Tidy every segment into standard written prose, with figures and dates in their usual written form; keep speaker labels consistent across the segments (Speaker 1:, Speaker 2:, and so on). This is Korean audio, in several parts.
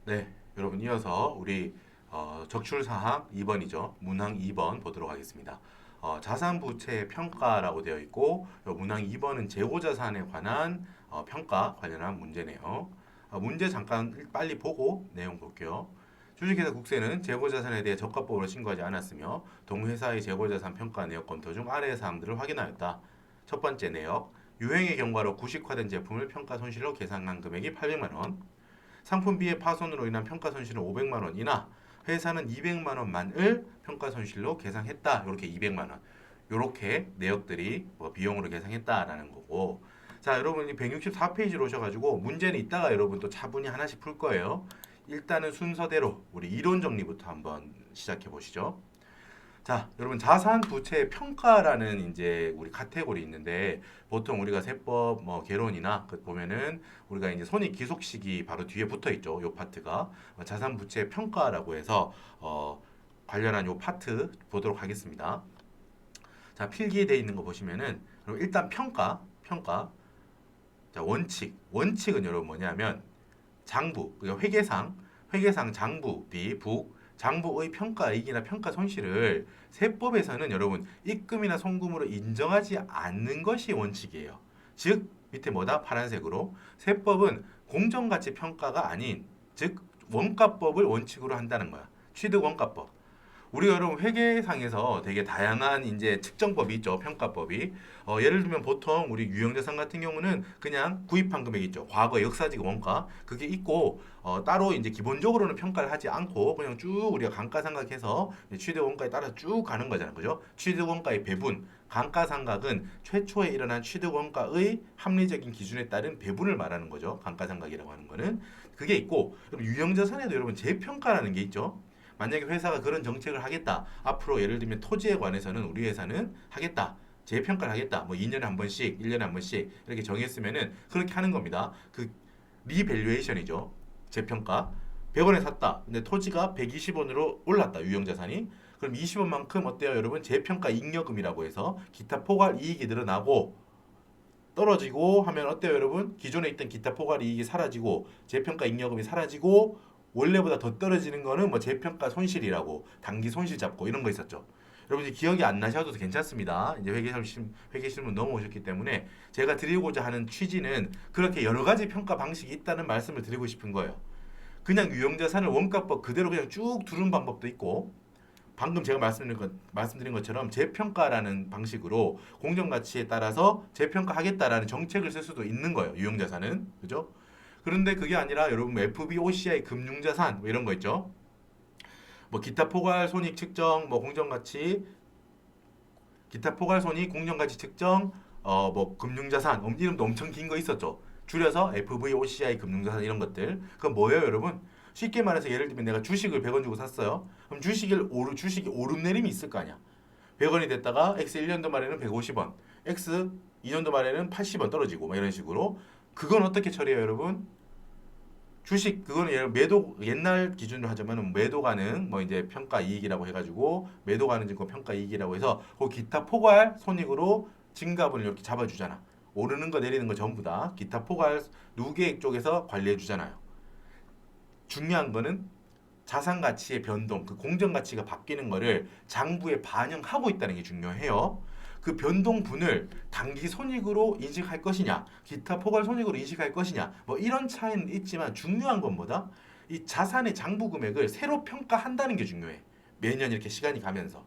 Speaker 1: 네, 여러분 이어서 우리 적출사항 2번이죠. 문항 2번 보도록 하겠습니다. 자산부채 평가라고 되어 있고 문항 2번은 재고자산에 관한 평가 관련한 문제네요. 문제 잠깐 빨리 보고 내용 볼게요. 주식회사 국세는 재고자산에 대해 적합법으로 신고하지 않았으며 동회사의 재고자산 평가 내역 검토 중 아래의 사항들을 확인하였다. 첫 번째 내역, 유행의 경과로 구식화된 제품을 평가 손실로 계산한 금액이 800만 원. 상품비의 파손으로 인한 평가 손실은 500만 원이나 회사는 200만 원만을 평가 손실로 계상했다. 이렇게 200만 원. 이렇게 내역들이 비용으로 계상했다라는 거고. 자, 여러분이 164페이지로 오셔가지고 문제는 이따가 여러분 또 차분히 하나씩 풀 거예요. 일단은 순서대로 우리 이론 정리부터 한번 시작해 보시죠. 자, 여러분 자산 부채 평가라는 이제 우리 카테고리 있는데 보통 우리가 세법 뭐 개론이나 그 보면은 우리가 이제 손익 기속식이 바로 뒤에 붙어 있죠. 요 파트가 자산 부채 평가라고 해서 관련한 요 파트 보도록 하겠습니다. 자, 필기에 돼 있는 거 보시면은 그럼 일단 평가. 자, 원칙은 여러분 뭐냐면 장부, 그러니까 회계상 장부비, 장부의 평가이익이나 평가 손실을 세법에서는 여러분 입금이나 송금으로 인정하지 않는 것이 원칙이에요. 즉 밑에 뭐다? 파란색으로 세법은 공정가치 평가가 아닌 즉 원가법을 원칙으로 한다는 거야. 취득 원가법. 우리 여러분 회계상에서 되게 다양한 이제 측정법이 있죠. 평가법이. 예를 들면 보통 우리 유형자산 같은 경우는 그냥 구입한 금액 있죠. 과거 역사직 원가 그게 있고 따로 이제 기본적으로는 평가를 하지 않고 그냥 쭉 우리가 감가상각해서 취득 원가에 따라 쭉 가는 거잖아요. 그죠? 취득 원가의 배분, 감가상각은 최초에 일어난 취득 원가의 합리적인 기준에 따른 배분을 말하는 거죠. 감가상각이라고 하는 거는 그게 있고 그럼 유형자산에도 여러분 재평가라는 게 있죠. 만약에 회사가 그런 정책을 하겠다. 앞으로 예를 들면 토지에 관해서는 우리 회사는 하겠다. 재평가를 하겠다. 뭐 2년에 한 번씩, 1년에 한 번씩 이렇게 정했으면은 그렇게 하는 겁니다. 그 리밸류에이션이죠. 재평가. 100원에 샀다. 근데 토지가 120원으로 올랐다. 유형자산이. 그럼 20원만큼 어때요, 여러분? 재평가 잉여금이라고 해서 기타 포괄 이익이 늘어나고 떨어지고 하면 어때요, 여러분? 기존에 있던 기타 포괄 이익이 사라지고 재평가 잉여금이 사라지고 원래보다 더 떨어지는 거는 뭐 재평가 손실이라고 단기 손실 잡고 이런 거 있었죠. 여러분 이제 기억이 안 나셔도 괜찮습니다. 이제 회계실문 넘어오셨기 때문에 제가 드리고자 하는 취지는 그렇게 여러 가지 평가 방식이 있다는 말씀을 드리고 싶은 거예요. 그냥 유형자산을 원가법 그대로 그냥 쭉 두는 방법도 있고 방금 제가 말씀드린 것처럼 재평가라는 방식으로 공정가치에 따라서 재평가하겠다라는 정책을 쓸 수도 있는 거예요. 유형자산은. 그죠? 그런데 그게 아니라 여러분 뭐 FBOCI 금융자산 뭐 이런 거 있죠. 뭐 기타 포괄 손익 측정 뭐 공정가치 기타 포괄 손익 공정가치 측정 뭐 금융자산 이름도 엄청 긴 거 있었죠. 줄여서 FVOCI 금융자산 이런 것들. 그건 뭐예요, 여러분? 쉽게 말해서 예를 들면 내가 주식을 100원 주고 샀어요. 그럼 주식이 오름내림이 있을 거 아니야. 100원이 됐다가 X 1년도 말에는 150원, X 2년도 말에는 80원 떨어지고 막 이런 식으로 그건 어떻게 처리해요, 여러분? 주식 그거는 매도 옛날 기준으로 하자면 매도 가능 뭐 이제 평가 이익이라고 해가지고 매도 가능 증권 평가 이익이라고 해서 그 기타 포괄 손익으로 증가분을 이렇게 잡아주잖아. 오르는 거 내리는 거 전부 다 기타 포괄 누계액 쪽에서 관리해 주잖아요. 중요한 거는 자산 가치의 변동, 그 공정 가치가 바뀌는 거를 장부에 반영하고 있다는 게 중요해요. 그 변동분을 단기 손익으로 인식할 것이냐, 기타 포괄 손익으로 인식할 것이냐, 뭐 이런 차이는 있지만 중요한 건 뭐다? 이 자산의 장부 금액을 새로 평가한다는 게 중요해. 매년 이렇게 시간이 가면서.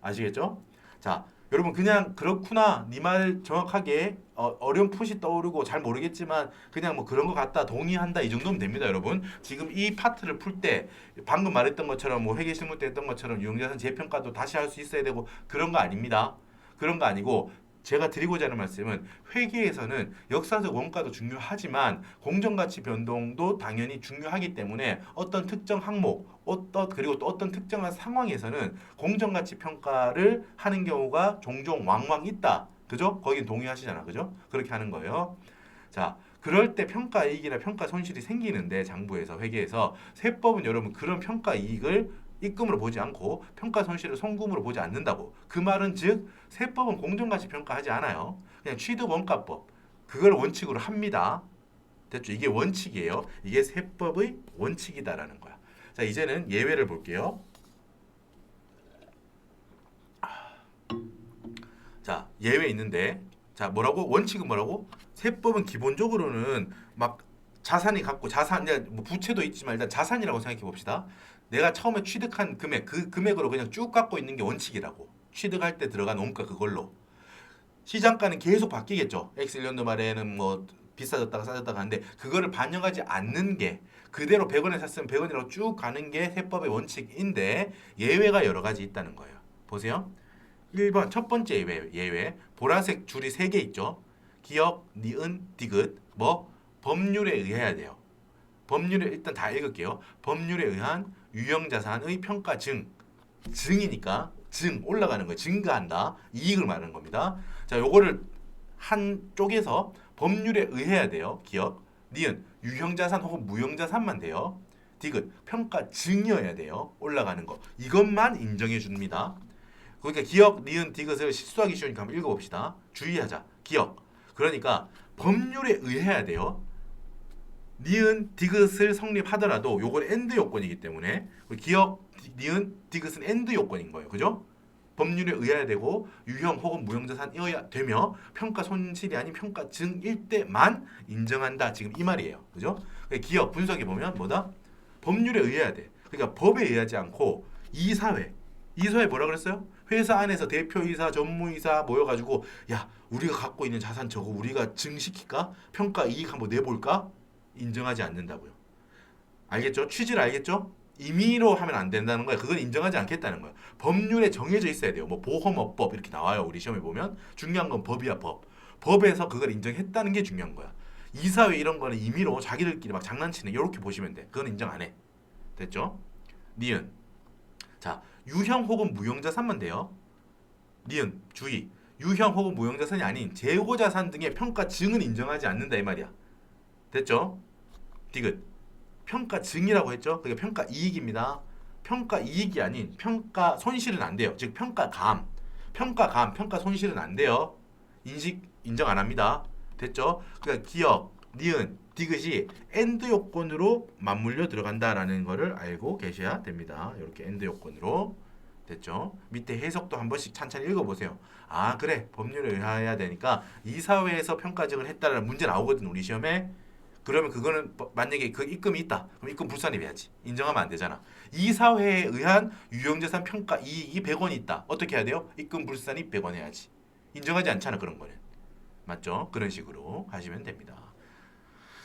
Speaker 1: 아시겠죠? 자, 여러분 그냥 그렇구나. 네 말 정확하게 어려운 풋이 떠오르고 잘 모르겠지만 그냥 뭐 그런 것 같다. 동의한다. 이 정도면 됩니다, 여러분. 지금 이 파트를 풀 때 방금 말했던 것처럼 뭐 회계실무 때 했던 것처럼 유형자산 재평가도 다시 할 수 있어야 되고 그런 거 아닙니다. 그런 거 아니고 제가 드리고자 하는 말씀은 회계에서는 역사적 원가도 중요하지만 공정가치 변동도 당연히 중요하기 때문에 어떤 특정 항목, 그리고 또 어떤 특정한 상황에서는 공정가치 평가를 하는 경우가 종종 왕왕 있다. 그죠? 거긴 동의하시잖아. 그죠? 그렇게 하는 거예요. 자, 그럴 때 평가 이익이나 평가 손실이 생기는데 장부에서 회계에서 세법은 여러분 그런 평가 이익을 입금으로 보지 않고 평가 손실을 송금으로 보지 않는다고. 그 말은 즉 세법은 공정가치 평가하지 않아요. 그냥 취득 원가법 그걸 원칙으로 합니다. 됐죠? 이게 원칙이에요. 이게 세법의 원칙이다라는 거야. 자, 이제는 예외를 볼게요. 자, 예외 있는데, 자, 뭐라고? 원칙은 뭐라고? 세법은 기본적으로는 막 자산이 갖고 자산, 이제 뭐 부채도 있지만 일단 자산이라고 생각해 봅시다. 내가 처음에 취득한 금액, 그 금액으로 그냥 쭉 갖고 있는 게 원칙이라고. 취득할 때 들어간 원가 그걸로. 시장가는 계속 바뀌겠죠. X1년도 말에는 뭐 비싸졌다가 싸졌다가 하는데 그거를 반영하지 않는 게 그대로 100원에 샀으면 100원이라고 쭉 가는 게 세법의 원칙인데 예외가 여러 가지 있다는 거예요. 보세요. 1번 첫 번째 예외 보라색 줄이 3개 있죠. 기억, 니은, 디귿 뭐 법률에 의해야 돼요. 법률에 일단 다 읽을게요. 법률에 의한 유형자산의 평가 증이니까 올라가는 거예요. 증가한다. 이익을 말하는 겁니다. 자, 요거를 한 쪽에서 법률에 의해야 돼요. 기억, 니은 유형자산 혹은 무형자산만 돼요. 디귿 평가 증이어야 돼요. 올라가는 거. 이것만 인정해 줍니다. 그러니까 기억, 니은, 디귿을 실수하기 쉬우니까 한번 읽어봅시다. 주의하자. 기억. 그러니까 법률에 의해야 돼요. 니은, 디귿을 성립하더라도 요건 엔드 요건이기 때문에 기억, 니은, 디귿은 엔드 요건인 거예요. 그죠? 법률에 의해야 되고 유형 혹은 무형자산이어야 되며 평가 손실이 아닌 평가 증일 때만 인정한다. 지금 이 말이에요. 그죠? 기억 분석해 보면 뭐다? 법률에 의해야 돼. 그러니까 법에 의하지 않고 이사회 뭐라 그랬어요? 회사 안에서 대표이사, 전무이사 모여가지고 야 우리가 갖고 있는 자산 저거 우리가 증시킬까? 평가 이익 한번 내볼까? 인정하지 않는다고요. 알겠죠? 취지를 알겠죠? 임의로 하면 안 된다는 거야. 그건 인정하지 않겠다는 거야. 법률에 정해져 있어야 돼요. 뭐 보험업법 이렇게 나와요. 우리 시험에 보면 중요한 건 법이야 법. 법에서 그걸 인정했다는 게 중요한 거야. 이사회 이런 거는 임의로 자기들끼리 막 장난치는 이렇게 보시면 돼. 그건 인정 안 해. 됐죠? 니은. 자, 유형 혹은 무형자산만 돼요. 니은 주의. 유형 혹은 무형자산이 아닌 재고자산 등의 평가 증은 인정하지 않는다 이 말이야. 됐죠? 디귿. 평가 증이라고 했죠? 그게 평가 이익입니다. 평가 이익이 아닌 평가 손실은 안 돼요. 즉 평가 감, 평가 손실은 안 돼요. 인정 안 합니다. 됐죠? 그러니까 기억, 니은, 디귿이 엔드 요건으로 맞물려 들어간다라는 거를 알고 계셔야 됩니다. 이렇게 엔드 요건으로 됐죠? 밑에 해석도 한 번씩 찬찬히 읽어보세요. 아 그래 법률에 의해야 되니까 이사회에서 평가증을 했다라는 문제 나오거든 우리 시험에. 그러면 그거는 만약에 그 입금이 있다. 그럼 입금 불산입해야지. 인정하면 안 되잖아. 이사회에 의한 유형자산 평가 이익이 100원이 있다. 어떻게 해야 돼요? 입금 불산이 100원 해야지. 인정하지 않잖아 그런 거는. 맞죠? 그런 식으로 하시면 됩니다.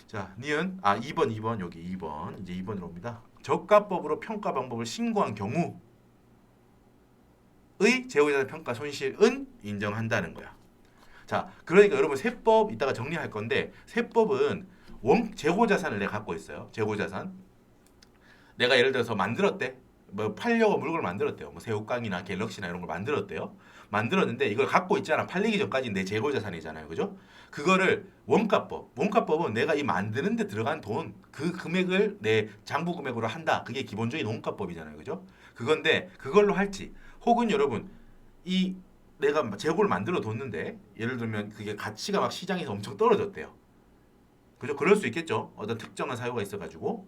Speaker 1: 자, 니은 2번 여기 2번 이제 2번으로 옵니다. 저가법으로 평가 방법을 신고한 경우의 재고자산 평가 손실은 인정한다는 거야. 자, 그러니까 여러분 세법 이따가 정리할 건데 세법은 재고자산을 내가 갖고 있어요. 재고자산. 내가 예를 들어서 만들었대. 뭐 팔려고 물건을 만들었대요. 뭐 새우깡이나 갤럭시나 이런 걸 만들었대요. 만들었는데 이걸 갖고 있잖아. 팔리기 전까지 내 재고자산이잖아요. 그죠? 그거를 원가법은 내가 이 만드는 데 들어간 돈, 그 금액을 내 장부 금액으로 한다. 그게 기본적인 원가법이잖아요. 그죠? 그건데 그걸로 할지 혹은 여러분 이 내가 재고를 만들어 뒀는데 예를 들면 그게 가치가 막 시장에서 엄청 떨어졌대요. 그죠? 그럴 수 있겠죠. 어떤 특정한 사유가 있어가지고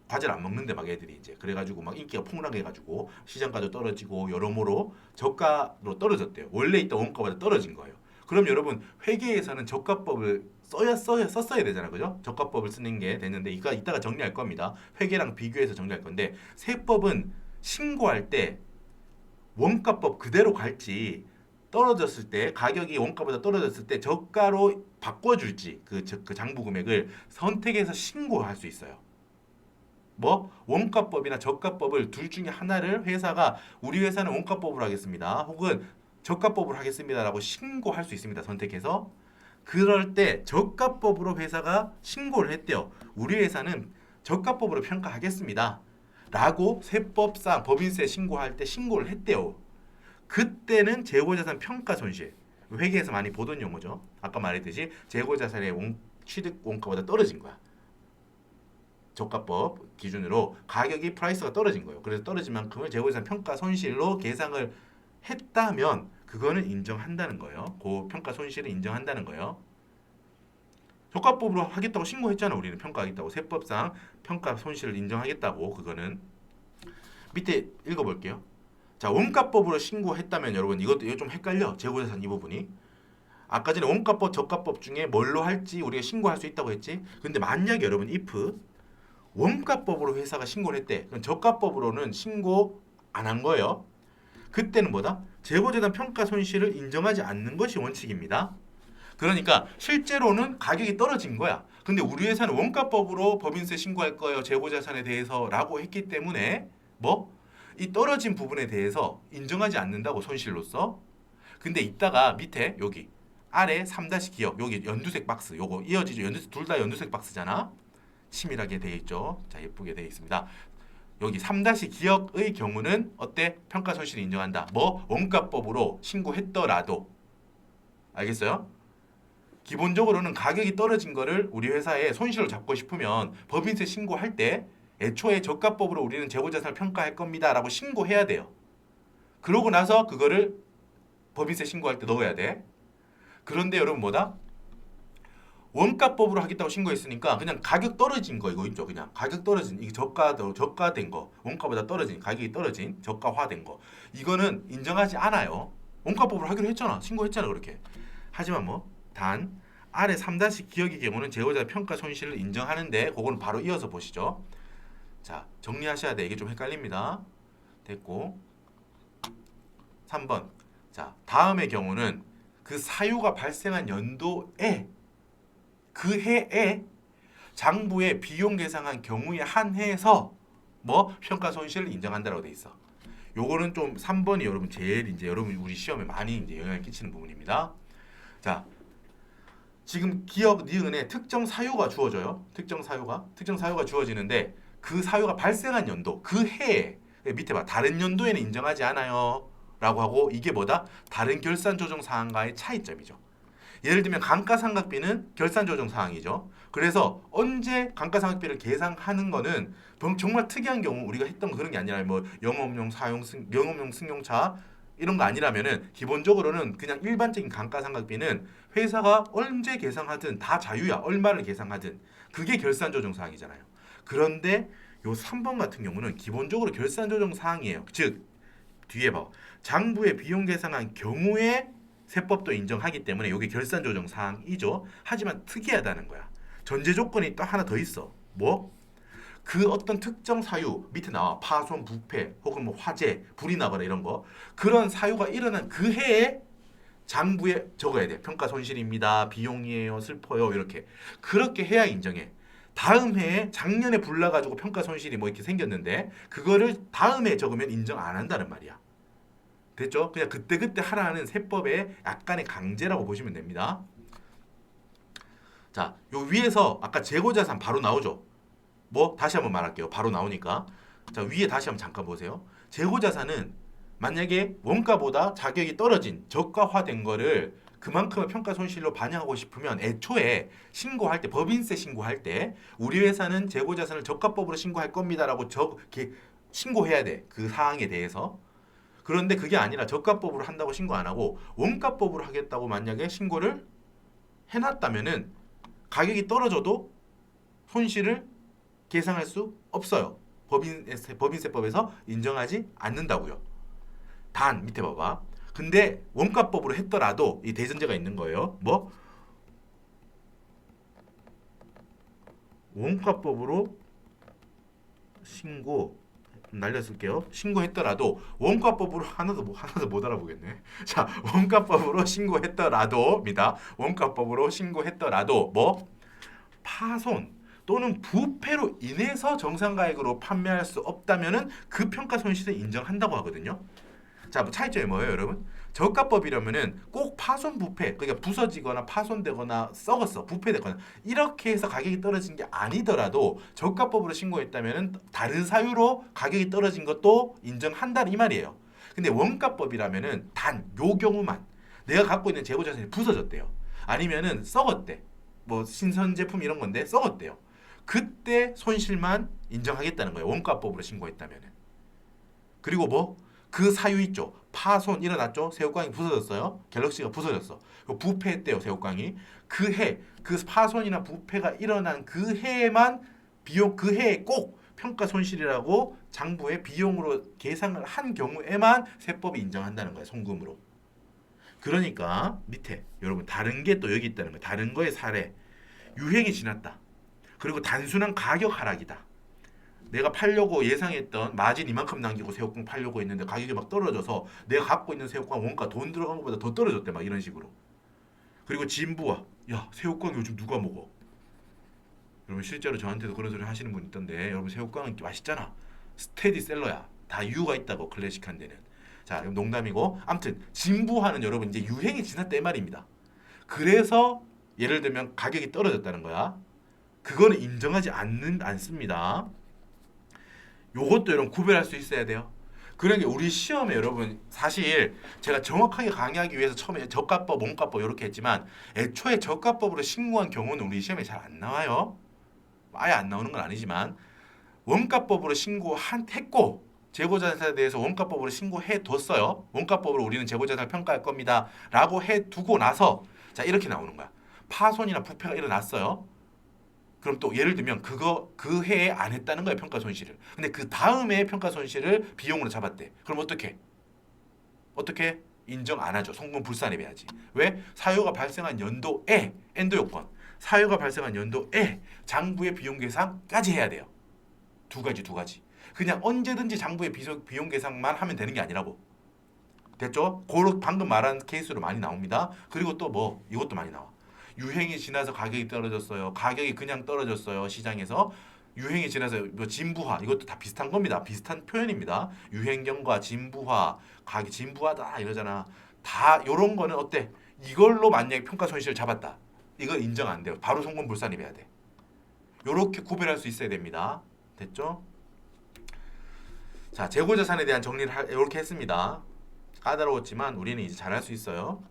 Speaker 1: 과자를 안 먹는데 막 애들이 이제 그래가지고 막 인기가 폭락해가지고 시장가도 떨어지고 여러모로 저가로 떨어졌대요. 원래 있던 원가보다 떨어진 거예요. 그럼 여러분 회계에서는 저가법을 썼어야 되잖아, 그죠? 저가법을 쓰는 게 됐는데 이거 이따가 정리할 겁니다. 회계랑 비교해서 정리할 건데 세법은 신고할 때 원가법 그대로 갈지 떨어졌을 때 가격이 원가보다 떨어졌을 때 저가로 바꿔줄지 그 장부 금액을 선택해서 신고할 수 있어요. 뭐 원가법이나 저가법을 둘 중에 하나를 회사가 우리 회사는 원가법으로 하겠습니다. 혹은 저가법으로 하겠습니다라고 신고할 수 있습니다. 선택해서 그럴 때 저가법으로 회사가 신고를 했대요. 우리 회사는 저가법으로 평가하겠습니다. 라고 세법상 법인세 신고할 때 신고를 했대요. 그때는 재고자산 평가 손실 회계에서 많이 보던 용어죠. 아까 말했듯이 재고자산의 취득 원가보다 떨어진 거야. 저가법 기준으로 가격이 프라이스가 떨어진 거예요. 그래서 떨어진 만큼을 재고자산 평가 손실로 계상을 했다면 그거는 인정한다는 거예요. 그 평가 손실을 인정한다는 거예요. 저가법으로 하겠다고 신고했잖아. 우리는 평가하겠다고 세법상 평가 손실을 인정하겠다고. 그거는 밑에 읽어볼게요. 자, 원가법으로 신고했다면 여러분 이거 좀 헷갈려. 재고자산 이 부분이. 아까 전에 원가법, 저가법 중에 뭘로 할지 우리가 신고할 수 있다고 했지. 근데 만약에 여러분 if 원가법으로 회사가 신고를 했대. 그럼 저가법으로는 신고 안 한 거예요. 그때는 뭐다? 재고자산 평가 손실을 인정하지 않는 것이 원칙입니다. 그러니까 실제로는 가격이 떨어진 거야. 근데 우리 회사는 원가법으로 법인세 신고할 거예요. 재고자산에 대해서라고 했기 때문에 뭐? 이 떨어진 부분에 대해서 인정하지 않는다고 손실로서. 근데 이따가 밑에 여기 아래 3-기억 여기 연두색 박스 요거 이어지죠. 연두색 둘 다 연두색 박스잖아. 치밀하게 되어 있죠. 자, 예쁘게 되어 있습니다. 여기 3-기억의 경우는 어때? 평가 손실을 인정한다. 뭐? 원가법으로 신고했더라도. 알겠어요? 기본적으로는 가격이 떨어진 거를 우리 회사에 손실을 잡고 싶으면 법인세 신고할 때 애초에 저가법으로 우리는 재고자산을 평가할 겁니다 라고 신고해야 돼요. 그러고 나서 그거를 법인세 신고할 때 넣어야 돼. 그런데 여러분 뭐다? 원가법으로 하겠다고 신고했으니까 그냥 가격 떨어진 거 이거 있죠. 그냥 가격 떨어진 이게 저가된 거 원가보다 떨어진 가격이 떨어진 저가화된 거 이거는 인정하지 않아요. 원가법으로 하기로 했잖아. 신고했잖아 그렇게. 하지만 뭐 단 아래 3-기억의 경우는 재고자 평가 손실을 인정하는데 그거는 바로 이어서 보시죠. 자, 정리하셔야 돼. 이게 좀 헷갈립니다. 됐고 3번. 자, 다음의 경우는 그 사유가 발생한 연도에 그 해에 장부에 비용 계상한 경우에 한해서 뭐 평가 손실을 인정한다라고 돼 있어. 요거는 좀 3번이 여러분 제일 이제 여러분 우리 시험에 많이 이제 영향을 끼치는 부분입니다. 자, 지금 기업 니은에 특정 사유가 주어져요. 특정 사유가 주어지는데 그 사유가 발생한 연도, 그 해에 밑에 봐. 다른 연도에는 인정하지 않아요. 라고 하고 이게 뭐다? 다른 결산 조정 사항과의 차이점이죠. 예를 들면 감가상각비는 결산 조정 사항이죠. 그래서 언제 감가상각비를 계상하는 거는 정말 특이한 경우 우리가 했던 그런 게 아니라 뭐 영업용 승용차 이런 거 아니라면은 기본적으로는 그냥 일반적인 감가상각비는 회사가 언제 계상하든 다 자유야. 얼마를 계상하든 그게 결산 조정 사항이잖아요. 그런데 요 3번 같은 경우는 기본적으로 결산 조정 사항이에요. 즉 뒤에 봐. 장부에 비용 계상한 경우에 세법도 인정하기 때문에 이게 결산 조정 사항이죠. 하지만 특이하다는 거야. 전제 조건이 또 하나 더 있어. 뭐? 그 어떤 특정 사유 밑에 나와. 파손, 부패 혹은 뭐 화재, 불이 나거나 이런 거. 그런 사유가 일어난 그 해에 장부에 적어야 돼. 평가 손실입니다. 비용이에요. 슬퍼요. 이렇게. 그렇게 해야 인정해. 다음 해에 작년에 불 나가지고 평가 손실이 뭐 이렇게 생겼는데 그거를 다음 해에 적으면 인정 안 한다는 말이야. 됐죠? 그냥 그때그때 하라는 세법의 약간의 강제라고 보시면 됩니다. 자, 요 위에서 아까 재고자산 바로 나오죠? 뭐 다시 한번 말할게요. 바로 나오니까. 자, 위에 다시 한번 잠깐 보세요. 재고자산은 만약에 원가보다 자격이 떨어진 저가화된 거를 그만큼의 평가 손실로 반영하고 싶으면 애초에 신고할 때 법인세 신고할 때 우리 회사는 재고자산을 저가법으로 신고할 겁니다라고 신고해야 돼. 그 사항에 대해서. 그런데 그게 아니라 저가법으로 한다고 신고 안 하고 원가법으로 하겠다고 만약에 신고를 해놨다면은 가격이 떨어져도 손실을 계상할 수 없어요. 법인세법에서 인정하지 않는다고요. 단 밑에 봐봐. 근데 원가법으로 했더라도 이 대전제가 있는 거예요. 뭐? 원가법으로 신고 날렸을게요. 신고했더라도 원가법으로 하나도 못 알아보겠네. 자, 원가법으로 신고했더라도입니다. 원가법으로 신고했더라도 뭐 파손 또는 부패로 인해서 정상가액으로 판매할 수 없다면은 그 평가 손실을 인정한다고 하거든요. 자, 뭐 차이점이 뭐예요, 여러분? 저가법이라면은 꼭 파손 부패, 그러니까 부서지거나 파손되거나 썩었어, 부패되거나 이렇게 해서 가격이 떨어진 게 아니더라도 저가법으로 신고했다면은 다른 사유로 가격이 떨어진 것도 인정한다는 이 말이에요. 근데 원가법이라면은 단 요 경우만 내가 갖고 있는 재고자산이 부서졌대요. 아니면은 썩었대. 뭐 신선 제품 이런 건데 썩었대요. 그때 손실만 인정하겠다는 거예요. 원가법으로 신고했다면은. 그리고 뭐 그 사유 있죠. 파손 일어났죠. 새우깡이 부서졌어요. 갤럭시가 부서졌어. 부패했대요. 새우깡이. 그 해, 그 파손이나 부패가 일어난 그 해에만 비용, 그 해에 꼭 평가 손실이라고 장부에 비용으로 계상을 한 경우에만 세법이 인정한다는 거예요. 송금으로. 그러니까 밑에 여러분 다른 게 또 여기 있다는 거예요. 다른 거의 사례. 유행이 지났다. 그리고 단순한 가격 하락이다. 내가 팔려고 예상했던 마진 이만큼 남기고 새우깡 팔려고 했는데 가격이 막 떨어져서 내가 갖고 있는 새우깡 원가 돈 들어간 것보다 더 떨어졌대. 막 이런 식으로. 그리고 진부와 야 새우깡 요즘 누가 먹어? 여러분 실제로 저한테도 그런 소리 하시는 분 있던데 여러분 새우깡은 맛있잖아. 스테디셀러야. 다 이유가 있다고 클래식한 데는. 자 이건 농담이고 아무튼 진부화는 여러분 이제 유행이 지났다 이 말입니다. 그래서 예를 들면 가격이 떨어졌다는 거야. 그거는 인정하지 않습니다. 요것도 여러분 구별할 수 있어야 돼요. 그러니까 우리 시험에 여러분 사실 제가 정확하게 강의하기 위해서 처음에 저가법, 원가법 이렇게 했지만 애초에 저가법으로 신고한 경우는 우리 시험에 잘 안 나와요. 아예 안 나오는 건 아니지만 원가법으로 신고했고 재고자산에 대해서 원가법으로 신고해뒀어요. 원가법으로 우리는 재고자산을 평가할 겁니다. 라고 해두고 나서 자 이렇게 나오는 거야. 파손이나 부패가 일어났어요. 그럼 또 예를 들면 그 해에 안 했다는 거예요. 평가 손실을. 근데 그 다음에 평가 손실을 비용으로 잡았대. 그럼 어떻게? 인정 안 하죠. 송금 불산입해야지. 왜? 사유가 발생한 연도에 엔도 요건. 사유가 발생한 연도에 장부의 비용 계산까지 해야 돼요. 두 가지. 그냥 언제든지 장부의 비용 계산만 하면 되는 게 아니라고. 됐죠? 고로 방금 말한 케이스로 많이 나옵니다. 그리고 또 뭐 이것도 많이 나와. 유행이 지나서 가격이 떨어졌어요. 가격이 그냥 떨어졌어요. 시장에서. 유행이 지나서 뭐 진부화 이것도 다 비슷한 겁니다. 비슷한 표현입니다. 유행경과 진부화, 가격 진부하다 이러잖아. 다 요런 거는 어때? 이걸로 만약에 평가 손실을 잡았다. 이걸 인정 안 돼요. 바로 송금 불산입해야 돼. 요렇게 구별할 수 있어야 됩니다. 됐죠? 자, 재고자산에 대한 정리를 이렇게 했습니다. 까다로웠지만 우리는 이제 잘할 수 있어요.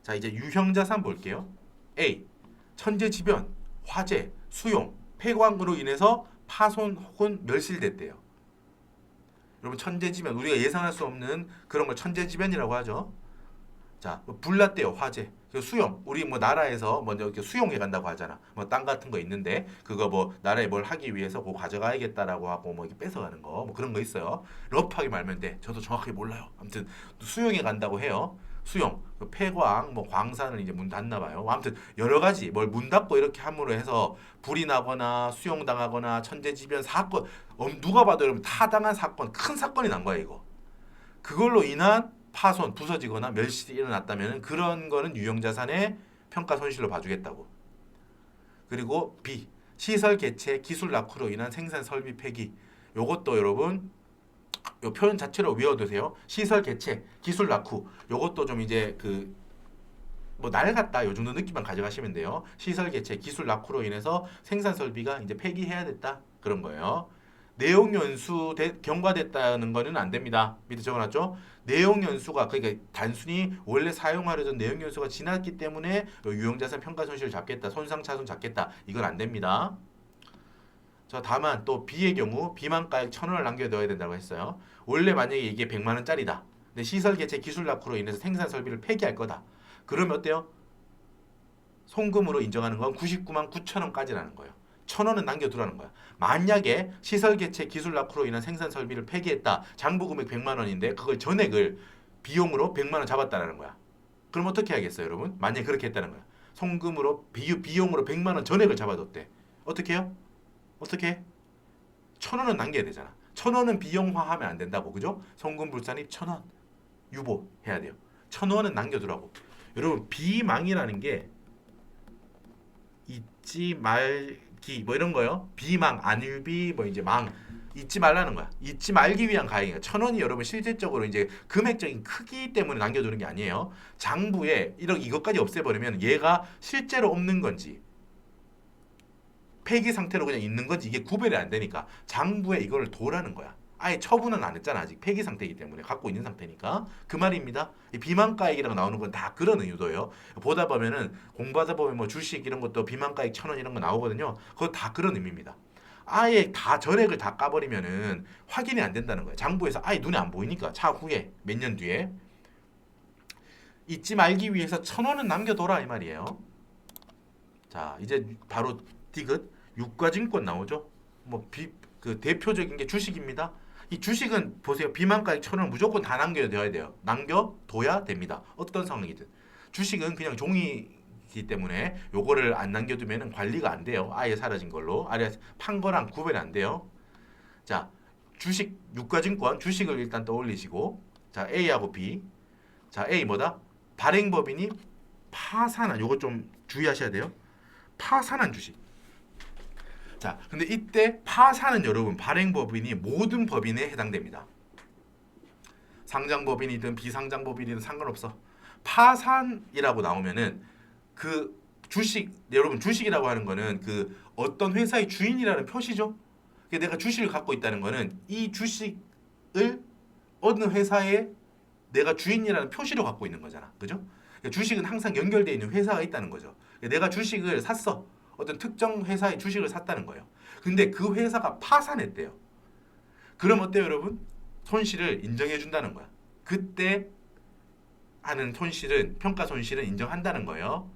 Speaker 1: 자, 이제 유형자산 볼게요. A. 천재지변, 화재, 수용, 폐광으로 인해서 파손 혹은 멸실됐대요. 여러분 천재지변 우리가 예상할 수 없는 그런 걸 천재지변이라고 하죠. 자, 불났대요. 화재. 수용. 우리 뭐 나라에서 먼저 이렇게 수용해 간다고 하잖아. 뭐 땅 같은 거 있는데 그거 뭐 나라에 뭘 하기 위해서 그거 가져가야겠다라고 하고 뭐 이렇게 뺏어가는 거 뭐 그런 거 있어요. 러프하게 말면 돼. 저도 정확하게 몰라요. 아무튼 수용해 간다고 해요. 수용, 폐광, 뭐 광산을 이제 문 닫나 봐요. 아무튼 여러 가지 뭘 문 닫고 이렇게 함으로 해서 불이 나거나 수용당하거나 천재지변 사건 누가 봐도 여러분 타당한 사건, 큰 사건이 난 거야 이거. 그걸로 인한 파손, 부서지거나 멸실이 일어났다면 그런 거는 유형자산의 평가 손실로 봐주겠다고. 그리고 B. 시설 개체, 기술 낙후로 인한 생산 설비 폐기. 요것도 여러분 요 표현 자체로 외워두세요. 시설 개체, 기술 낙후. 요것도 좀 이제 그 뭐 낡았다 요 정도 느낌만 가져가시면 돼요. 시설 개체, 기술 낙후로 인해서 생산 설비가 이제 폐기해야 됐다 그런 거예요. 내용 연수 경과됐다는 거는 안 됩니다. 밑에 적어놨죠? 내용 연수가 그러니까 단순히 원래 사용하려던 내용 연수가 지났기 때문에 유형자산 평가 손실을 잡겠다, 손상 차손 잡겠다 이건 안 됩니다. 자, 다만 또 B의 경우 비만가액 1,000원을 남겨둬야 된다고 했어요. 원래 만약에 이게 100만 원짜리다. 근데 시설 개체 기술 낙후로 인해서 생산 설비를 폐기할 거다. 그러면 어때요? 송금으로 인정하는 건 99만 9천 원까지라는 거예요. 1,000원은 남겨두라는 거야. 만약에 시설 개체 기술 낙후로 인한 생산 설비를 폐기했다. 장부 금액 100만 원인데 그걸 전액을 비용으로 100만 원 잡았다라는 거야. 그럼 어떻게 하겠어요, 여러분? 만약에 그렇게 했다는 거야. 송금으로 비용으로 100만 원 전액을 잡아뒀대. 어떻게 해요? 어떻게? 1,000원은 남겨야 되잖아. 1,000원은 비용화하면 안 된다고, 그죠? 송금 불산입 1,000원 유보해야 돼요. 1,000원은 남겨두라고. 여러분 비망이라는 게 잊지 말기 뭐 이런 거요. 비망, 안일비 뭐 이제 망 잊지 말라는 거야. 잊지 말기 위한 가액이야. 1,000원이 여러분 실질적으로 이제 금액적인 크기 때문에 남겨두는 게 아니에요. 장부에 이것까지 없애버리면 얘가 실제로 없는 건지 폐기 상태로 그냥 있는 건지 이게 구별이 안 되니까 장부에 이걸 도라는 거야. 아예 처분은 안 했잖아. 아직 폐기 상태이기 때문에 갖고 있는 상태니까 그 말입니다. 이 비만가액이라고 나오는 건 다 그런 의도예요. 보다 보면은 공부하다 보면 뭐 주식 이런 것도 비만가액 1,000원 이런 거 나오거든요. 그거 다 그런 의미입니다. 아예 다 전액을 다 까버리면은 확인이 안 된다는 거예요. 장부에서 아예 눈에 안 보이니까 차후에 몇 년 뒤에 잊지 말기 위해서 1,000원은 남겨둬라 이 말이에요. 자, 이제 바로 디귿 유가증권 나오죠. 그 대표적인 게 주식입니다. 이 주식은 보세요. 비만가액 1,000원 무조건 다 남겨둬야 돼요. 남겨둬야 됩니다. 어떤 상황이든. 주식은 그냥 종이기 때문에 요거를 안 남겨두면 관리가 안 돼요. 아예 사라진 걸로. 아예 판 거랑 구별이 안 돼요. 자, 주식 유가증권 주식을 일단 떠올리시고, 자 A하고 B. 자 A 뭐다? 발행법인이 파산한, 요거 좀 주의하셔야 돼요. 파산한 주식. 자, 근데 이때 파산은 여러분 발행법인이 모든 법인에 해당됩니다. 상장법인이든 비상장법인이든 상관없어. 파산이라고 나오면은 그 주식, 여러분 주식이라고 하는 거는 그 어떤 회사의 주인이라는 표시죠. 내가 주식을 갖고 있다는 거는 이 주식을 어느 회사에 내가 주인이라는 표시로 갖고 있는 거잖아. 그죠? 주식은 항상 연결되어 있는 회사가 있다는 거죠. 내가 주식을 샀어. 어떤 특정 회사의 주식을 샀다는 거예요. 근데 그 회사가 파산했대요. 그럼 어때요, 여러분? 손실을 인정해 준다는 거야. 그때 하는 손실은, 평가 손실은 인정한다는 거예요.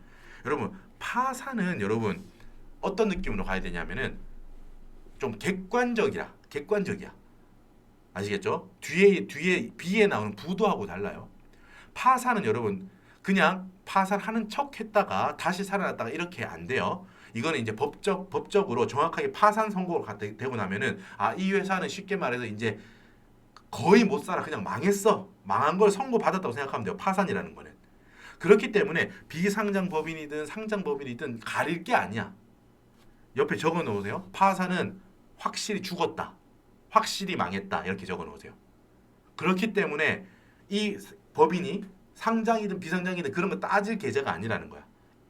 Speaker 1: 여러분, 파산은 여러분 어떤 느낌으로 가야 되냐면은 좀 객관적이야. 아시겠죠? 뒤에 B에 나오는 부도하고 달라요. 파산은 여러분 그냥 파산하는 척 했다가 다시 살아났다가 이렇게 안 돼요. 이거는 이제 법적으로 정확하게 파산 선고가 되고 나면은 이 회사는 쉽게 말해서 이제 거의 못 살아. 그냥 망했어. 망한 걸 선고받았다고 생각하면 돼요. 파산이라는 거는. 그렇기 때문에 비상장 법인이든 상장 법인이든 가릴 게 아니야. 옆에 적어 놓으세요. 파산은 확실히 죽었다. 확실히 망했다. 이렇게 적어 놓으세요. 그렇기 때문에 이 법인이 상장이든 비상장이든 그런 거 따질 계제가 아니라는 거야.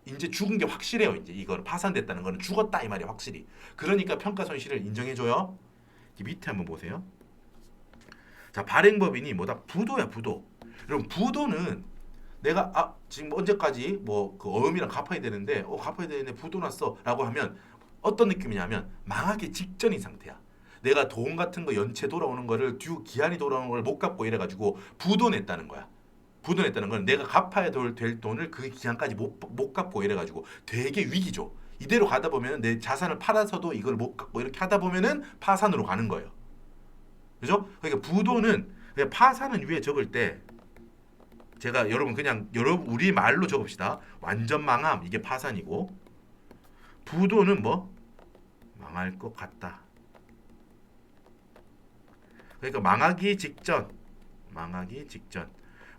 Speaker 1: 이제 죽은 게 확실해요. 이제 이거는 파산됐다는 거는 죽었다 이 말이야. 확실히. 그러니까 평가 손실을 인정해줘요. 밑에 한번 보세요. 자, 발행법인이 뭐다? 부도야, 부도. 여러분, 부도는 내가 지금 언제까지 그 어음이랑 갚아야 되는데 부도 났어라고 하면 어떤 느낌이냐면 망하기 직전인 상태야. 내가 돈 같은 거 연체 돌아오는 거를 기한이 돌아오는 걸 못 갚고 이래가지고 부도 냈다는 거야. 부도 냈다는 건 내가 갚아야 될 돈을 그 기한까지 못 갚고 이래가지고 되게 위기죠. 이대로 가다 보면 내 자산을 팔아서도 이걸 못 갚고 이렇게 하다 보면은 파산으로 가는 거예요. 그죠? 그러니까 부도는, 그냥 파산은 위에 적을 때 제가 여러분 우리 말로 적읍시다. 완전 망함 이게 파산이고, 부도는 뭐 망할 것 같다. 그러니까 망하기 직전.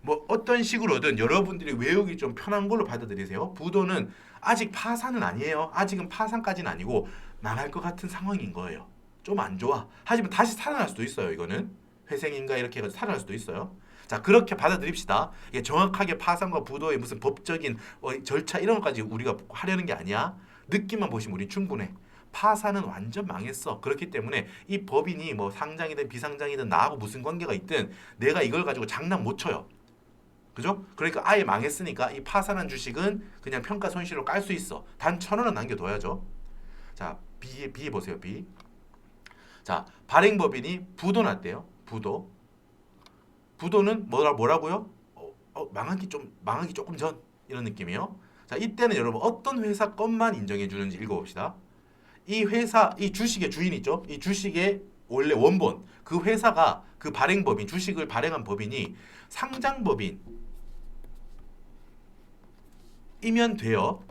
Speaker 1: 뭐 어떤 식으로든 여러분들이 외우기 좀 편한 걸로 받아들이세요. 부도는 아직 파산은 아니에요. 아직은 파산까지는 아니고 망할 것 같은 상황인 거예요. 좀 안 좋아. 하지만 다시 살아날 수도 있어요. 이거는 회생인가 이렇게 해서 살아날 수도 있어요. 자, 그렇게 받아들입시다. 이게 정확하게 파산과 부도의 무슨 법적인 절차 이런 것까지 우리가 하려는 게 아니야. 느낌만 보시면 우리 충분해. 파산은 완전 망했어. 그렇기 때문에 이 법인이 뭐 상장이든 비상장이든 나하고 무슨 관계가 있든 내가 이걸 가지고 장난 못 쳐요. 그죠? 그러니까 아예 망했으니까 이 파산한 주식은 그냥 평가 손실로 깔 수 있어. 단 1,000원은 남겨둬야죠. 자, B 보세요. B. 자, 발행법인이 부도 났대요. 부도는 뭐라고요? 망하기 조금 전 이런 느낌이에요. 자, 이때는 여러분 어떤 회사 것만 인정해 주는지 읽어봅시다. 이 주식의 주인 있죠? 이 주식의 원래 원본, 그 회사가 그 발행법인, 주식을 발행한 법인이 상장법인이면 돼요.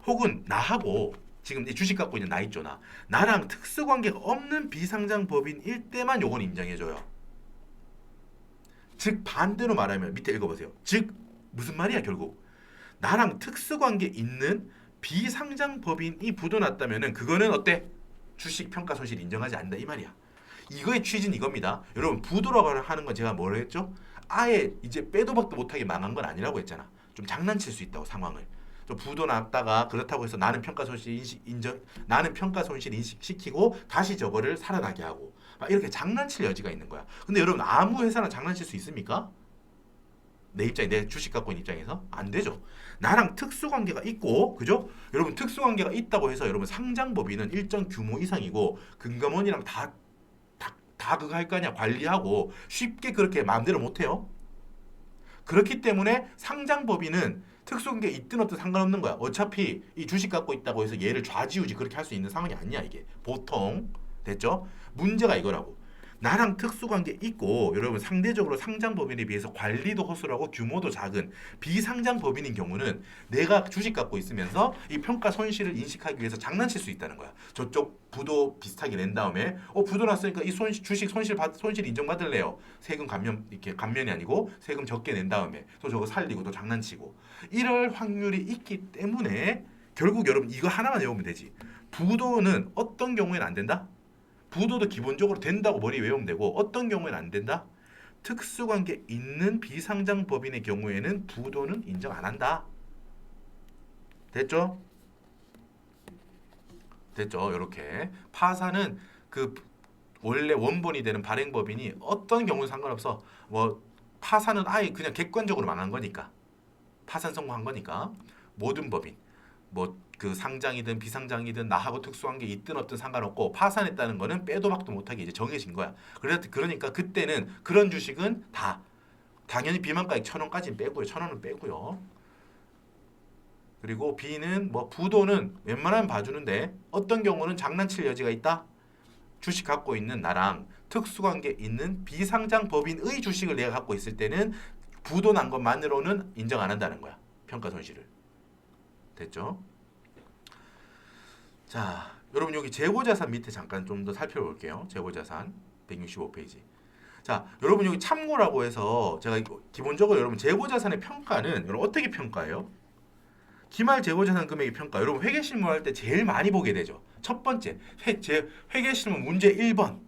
Speaker 1: 혹은 나하고 지금 이 주식 갖고 있는 나 있죠, 나랑 특수관계가 없는 비상장법인일 때만 요건 인정해줘요. 즉 반대로 말하면 밑에 읽어보세요. 즉 무슨 말이야 결국. 나랑 특수관계 있는 비상장법인이 부도났다면은 그거는 어때? 주식 평가 손실 인정하지 않는다 이 말이야. 이거의 취지는 이겁니다. 여러분 부도라고 하는 건 제가 뭐라 했죠? 아예 이제 빼도 박도 못하게 망한 건 아니라고 했잖아. 좀 장난칠 수 있다고 상황을. 좀 부도 났다가 그렇다고 해서 나는 평가 손실 인식시키고 다시 저거를 살아나게 하고 막 이렇게 장난칠 여지가 있는 거야. 근데 여러분 아무 회사나 장난칠 수 있습니까? 내 주식 갖고 있는 입장에서 안 되죠. 나랑 특수관계가 있고, 그죠? 여러분 특수관계가 있다고 해서 여러분 상장법인은 일정 규모 이상이고 금감원이랑 다 그거 할 거 아니야. 관리하고 쉽게 그렇게 마음대로 못 해요. 그렇기 때문에 상장법인은 특수관계 있든 없든 상관없는 거야. 어차피 이 주식 갖고 있다고 해서 얘를 좌지우지 그렇게 할 수 있는 상황이 아니야 이게. 보통 됐죠? 문제가 이거라고. 나랑 특수관계 있고 여러분 상대적으로 상장법인에 비해서 관리도 허술하고 규모도 작은 비상장법인인 경우는 내가 주식 갖고 있으면서 이 평가 손실을 인식하기 위해서 장난칠 수 있다는 거야. 저쪽 부도 비슷하게 낸 다음에 부도 났으니까 이 주식 손실 인정받을래요. 세금 감면 이렇게 감면이 아니고 세금 적게 낸 다음에 또 저거 살리고 또 장난치고 이럴 확률이 있기 때문에 결국 여러분 이거 하나만 외우면 되지. 부도는 어떤 경우에는 안 된다? 부도도 기본적으로 된다고 머리 외우면 되고 어떤 경우에는 안 된다? 특수관계 있는 비상장 법인의 경우에는 부도는 인정 안 한다. 됐죠? 됐죠? 이렇게 파산은 그 원래 원본이 되는 발행법인이 어떤 경우는 상관없어. 뭐 파산은 아예 그냥 객관적으로 망한 거니까 파산 성공한 거니까 모든 법인 뭐 그 상장이든 비상장이든 나하고 특수한 게 있든 없든 상관없고 파산했다는 거는 빼도 박도 못하게 이제 정해진 거야. 그러니까 그때는 그런 주식은 다 당연히 비만가액 1,000원까지는 빼고요. 1,000원은 빼고요. 그리고 B는 뭐 부도는 웬만하면 봐주는데 어떤 경우는 장난칠 여지가 있다. 주식 갖고 있는 나랑 특수관계 있는 비상장 법인의 주식을 내가 갖고 있을 때는 부도 난 것만으로는 인정 안 한다는 거야. 평가 손실을. 됐죠? 자, 여러분 여기 재고자산 밑에 잠깐 좀 더 살펴볼게요. 재고자산 165페이지. 자, 여러분 여기 참고라고 해서 제가 기본적으로 여러분 재고자산의 평가는 여러분 어떻게 평가해요? 기말 재고자산 금액의 평가. 여러분 회계실무 할 때 제일 많이 보게 되죠. 첫 번째, 회계실무 문제 1번.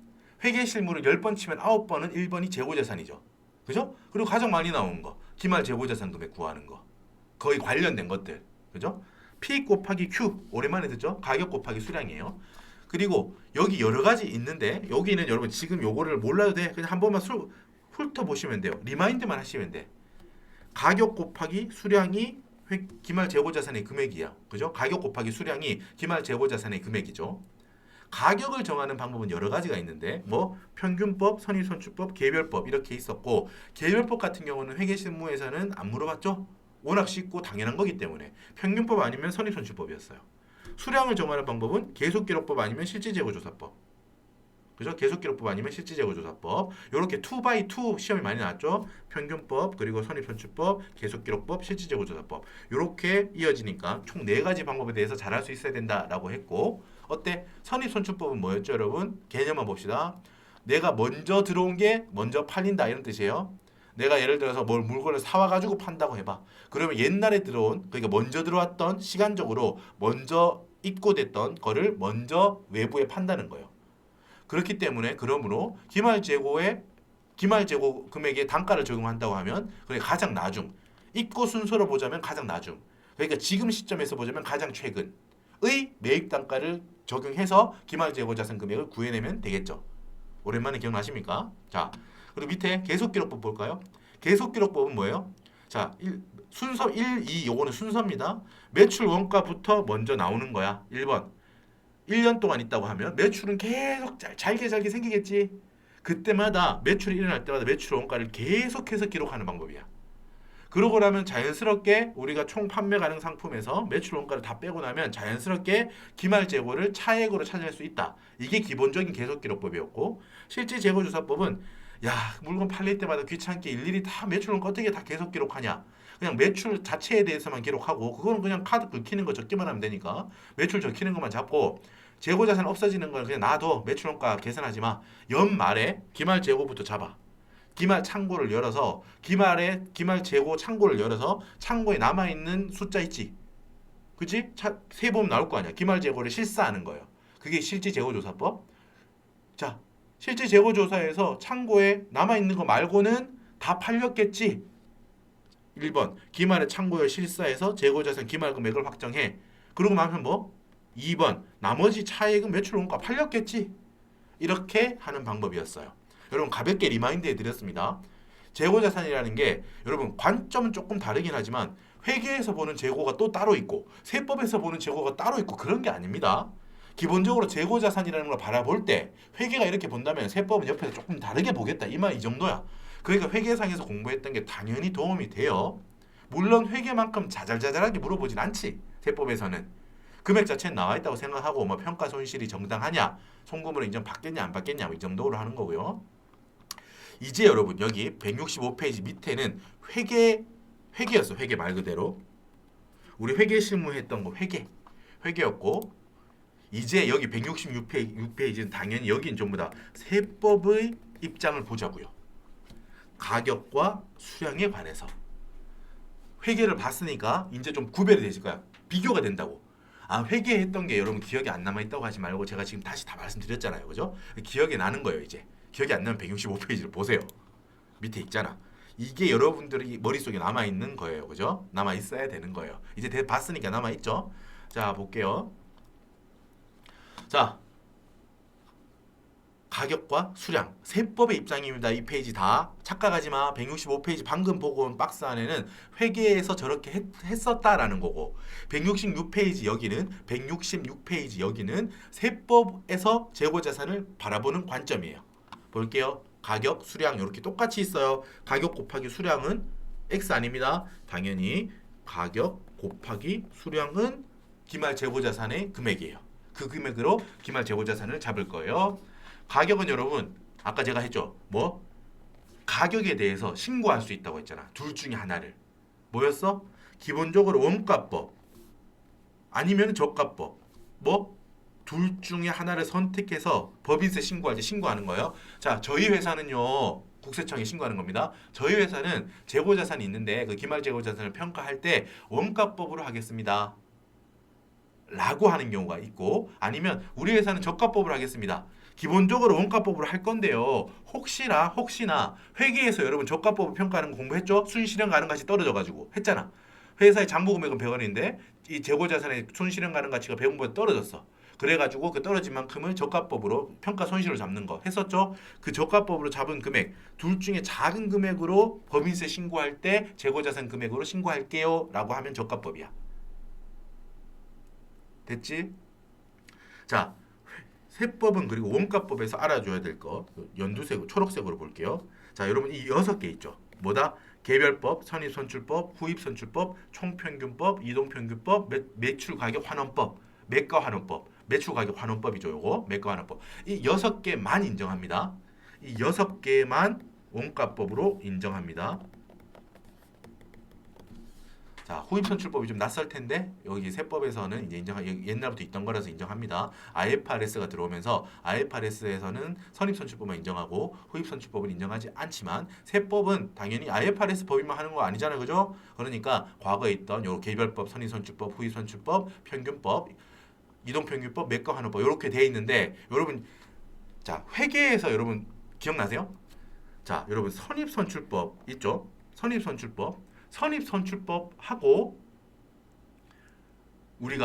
Speaker 1: 회계실무를 10번 치면 9번은 1번이 재고자산이죠. 그죠? 그리고 가장 많이 나오는 거. 기말 재고자산 금액 구하는 거. 거의 관련된 것들. 그죠? P 곱하기 Q. 오랜만에 듣죠? 가격 곱하기 수량이에요. 그리고 여기 여러 가지 있는데 여기는 여러분 지금 요거를 몰라도 돼. 그냥 한 번만 훑어보시면 돼요. 리마인드만 하시면 돼. 가격 곱하기 수량이 기말 재고자산의 금액이야. 그죠? 가격 곱하기 수량이 기말 재고자산의 금액이죠. 가격을 정하는 방법은 여러 가지가 있는데 뭐 평균법, 선입선출법, 개별법 이렇게 있었고 개별법 같은 경우는 회계실무에서는 안 물어봤죠? 워낙 쉽고 당연한 거기 때문에 평균법 아니면 선입선출법이었어요. 수량을 정하는 방법은 계속기록법 아니면 실질재고조사법. 그죠? 계속기록법 아니면 실질재고조사법. 이렇게 2x2 시험이 많이 나왔죠. 평균법, 그리고 선입선출법, 계속기록법, 실질재고조사법. 이렇게 이어지니까 총 4가지 방법에 대해서 잘할 수 있어야 된다라고 했고 어때? 선입선출법은 뭐였죠, 여러분? 개념만 봅시다. 내가 먼저 들어온 게 먼저 팔린다 이런 뜻이에요. 내가 예를 들어서 물건을 사와가지고 판다고 해봐. 그러면 옛날에 들어온, 그러니까 먼저 들어왔던 시간적으로 먼저 입고됐던 거를 먼저 외부에 판다는 거예요. 그렇기 때문에 그러므로 기말 재고 금액에 단가를 적용한다고 하면 그게 가장 나중. 입고 순서로 보자면 가장 나중. 그러니까 지금 시점에서 보자면 가장 최근의 매입 단가를 적용해서 기말 재고 자산 금액을 구해내면 되겠죠. 오랜만에 기억나십니까? 자, 그리고 밑에 계속기록법 볼까요? 계속기록법은 뭐예요? 자, 순서 1, 2 요거는 순서입니다. 매출 원가부터 먼저 나오는 거야. 1번. 1년 동안 있다고 하면 매출은 계속 잘게 생기겠지. 그때마다 매출이 일어날 때마다 매출 원가를 계속해서 기록하는 방법이야. 그러고 나면 자연스럽게 우리가 총 판매 가능 상품에서 매출 원가를 다 빼고 나면 자연스럽게 기말 재고를 차액으로 찾아낼 수 있다. 이게 기본적인 계속 기록법이었고 실질 재고 조사법은 야, 물건 팔릴 때마다 귀찮게 일일이 다 매출 원가 어떻게 다 계속 기록하냐. 그냥 매출 자체에 대해서만 기록하고 그거는 그냥 카드 긁히는 거 적기만 하면 되니까 매출 적히는 것만 잡고 재고 자산 없어지는 걸 그냥 놔둬. 매출 원가 계산하지 마. 연말에 기말 재고부터 잡아. 기말 창고를 열어서 기말 재고 창고를 열어서 창고에 남아 있는 숫자 있지. 그치? 세 보면 나올 거 아니야. 기말 재고를 실사하는 거예요. 그게 실질 재고 조사법. 자, 실질 재고 조사에서 창고에 남아 있는 거 말고는 다 팔렸겠지. 1번. 기말의 창고에 실사해서 재고 자산 기말 금액을 확정해. 그러고 나면 뭐? 2번. 나머지 차액은 매출 원가 팔렸겠지. 이렇게 하는 방법이었어요. 여러분 가볍게 리마인드 해드렸습니다. 재고자산이라는 게 여러분 관점은 조금 다르긴 하지만 회계에서 보는 재고가 또 따로 있고 세법에서 보는 재고가 따로 있고 그런 게 아닙니다. 기본적으로 재고자산이라는 걸 바라볼 때 회계가 이렇게 본다면 세법은 옆에서 조금 다르게 보겠다. 이 정도야. 그러니까 회계상에서 공부했던 게 당연히 도움이 돼요. 물론 회계만큼 자잘자잘하게 물어보진 않지. 세법에서는. 금액 자체는 나와 있다고 생각하고 뭐 평가 손실이 정당하냐, 송금으로 인정받겠냐 안 받겠냐 뭐 이 정도로 하는 거고요. 이제 여러분 여기 165페이지 밑에는 회계였어. 회계 말 그대로. 우리 회계 실무했던 거 회계였고 이제 여기 166페이지는 당연히 여긴 전부 다 세법의 입장을 보자고요. 가격과 수량에 관해서 회계를 봤으니까 이제 좀 구별이 되실 거야. 비교가 된다고. 아, 회계했던 게 여러분 기억이 안 남아 있다고 하지 말고 제가 지금 다시 다 말씀드렸잖아요. 그죠? 기억이 나는 거예요, 이제. 기억이 안 나면 165페이지를 보세요. 밑에 있잖아. 이게 여러분들이 머릿속에 남아 있는 거예요. 그죠? 남아 있어야 되는 거예요. 이제 봤으니까 남아 있죠? 자, 볼게요. 자, 가격과 수량, 세법의 입장입니다. 이 페이지 다 착각하지 마. 165페이지 방금 보고 온 박스 안에는 회계에서 저렇게 했었다라는 거고 166페이지 여기는 세법에서 재고자산을 바라보는 관점이에요. 볼게요. 가격, 수량 이렇게 똑같이 있어요. 가격 곱하기 수량은 X 아닙니다. 당연히 가격 곱하기 수량은 기말 재고자산의 금액이에요. 그 금액으로 기말 재고자산을 잡을 거예요. 가격은 여러분 아까 제가 했죠. 뭐? 가격에 대해서 신고할 수 있다고 했잖아. 둘 중에 하나를. 뭐였어? 기본적으로 원가법 아니면 저가법. 뭐? 둘 중에 하나를 선택해서 법인세 신고할 때 신고하는 거예요. 자, 저희 회사는요. 국세청에 신고하는 겁니다. 저희 회사는 재고자산이 있는데 그 기말 재고자산을 평가할 때 원가법으로 하겠습니다. 라고 하는 경우가 있고 아니면 우리 회사는 저가법으로 하겠습니다. 기본적으로 원가법으로 할 건데요. 혹시나 회계에서 여러분 저가법을 평가하는 거 공부했죠? 순실현 가능 가치 떨어져가지고 했잖아. 회사의 잔부 금액은 100원인데 이 재고자산의 순실현 가능 가치가 100원보다 떨어졌어. 그래가지고 그 떨어진 만큼을 저가법으로 평가 손실을 잡는 거 했었죠? 그 저가법으로 잡은 금액 둘 중에 작은 금액으로 법인세 신고할 때 재고자산 금액으로 신고할게요 라고 하면 저가법이야. 됐지? 자, 세법은 그리고 원가법에서 알아줘야 될 거 연두색, 초록색으로 볼게요. 자, 여러분 이 6개 있죠. 뭐다? 개별법, 선입선출법, 후입선출법, 총평균법, 이동평균법, 매출가격환원법, 매가환원법, 매출가격환원법이죠. 요거 매가환원법. 이 6개만 인정합니다. 이 6개만 원가법으로 인정합니다. 자, 후입선출법이 좀 낯설 텐데 여기 세법에서는 이제 옛날부터 있던 거라서 인정합니다. IFRS가 들어오면서 IFRS에서는 선입선출법만 인정하고 후입선출법은 인정하지 않지만 세법은 당연히 IFRS 법인만 하는 거 아니잖아요, 그죠? 그러니까 과거에 있던 요 개별법, 선입선출법, 후입선출법, 평균법, 이동평균법, 매가환원법 이렇게 돼 있는데 여러분 자 회계에서 여러분 기억나세요? 자, 여러분 선입선출법 있죠? 선입선출법하고 우리